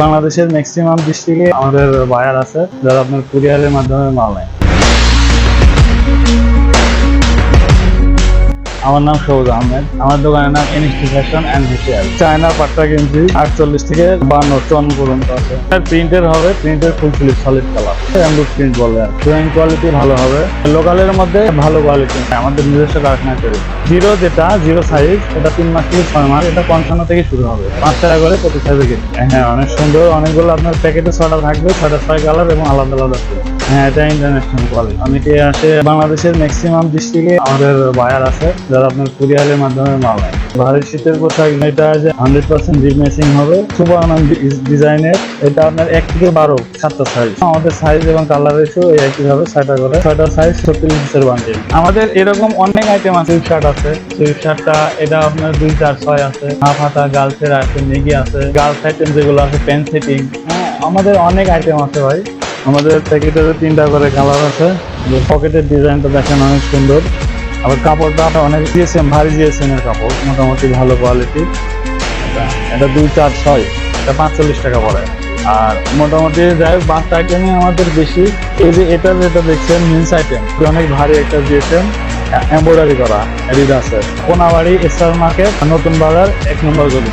বাংলাদেশের ম্যাক্সিমাম ডিস্ট্রিক্টে আমাদের বায়ার আছে যারা আপনার কুরিয়ারের মাধ্যমে মাল নেয়। আমার নাম সৌদ আহমেদ। আমার দোকানের নাম এনএসটি ফ্যাশন অ্যান্ড হুশিয়ার। চায়না পাট্টা গেঞ্জি 48 থেকে 52 পর্যন্ত আছে। প্রিন্টের হবে, প্রিন্টের full sleeve solid colour, embroidery print বলে। ড্রয়িং কোয়ালিটি ভালো হবে, লোকালের মধ্যে ভালো কোয়ালিটি। আমাদের নিজস্ব কারখানা তৈরি। জিরো যেটা জিরো সাইজ, এটা 3 মাস থেকে 6 মাস, এটা 55 থেকে শুরু হবে। 5 টাকা করে প্রতি সাইজে কেজি। হ্যাঁ, অনেক সুন্দর। অনেকগুলো আপনার প্যাকেটে 6টা থাকবে, 6টা 6 কালার এবং আলাদা আলাদা। হ্যাঁ, এটা ইন্টারন্যাশনাল কোয়ালিটি। অনেকে আসে, বাংলাদেশের ম্যাক্সিমাম ডিস্ট্রিক্টে আমাদের বায়ার আছে যারা আপনার কুরিয়ারের মাধ্যমে মাল নেয়। ভারী শীতের পোশাক, এটা 100% জিপ মেশিং হবে, সুপার ডিজাইনের। এটা আপনার 1 থেকে 12 7টা সাইজ। আমাদের সাইজ এবং কালার রেশিও একইভাবে 6টা করে, 6টা সাইজ 36 পিসের বান্ডিল। আমাদের এরকম অনেক আইটেম আছে। সুইফট শার্ট আছে, সুইফট শার্টটা এটা আপনার 2 4 6 আছে। হাফ হাতা গার্লসের আছে, নেগি আছে, গার্লস আইটেম যেগুলো আছে, প্যান্ট সেটিং। হ্যাঁ, আমাদের অনেক আইটেম আছে ভাই। আমাদের প্যাকেটের 3টা করে কালার আছে। পকেটের ডিজাইনটা দেখেন অনেক সুন্দর। আবার কাপড়টা অনেক জিএসএম, ভারী জিএসএম এর কাপড়, মোটামুটি ভালো কোয়ালিটি। এটা 2 4 6, এটা 45 টাকা পড়ে। আর মোটামুটি যাই হোক, বাচ্চা আইটেমে আমাদের বেশি। এই যে এটা যেটা দেখছেন মিন্স আইটেম, অনেক ভারী একটা জিএসএম, এমব্রয়ডারি করা, অ্যাডিডাসের। কোনাবাড়ি স্টার মার্কেট, নতুন বাজার, 1 নম্বর গলি।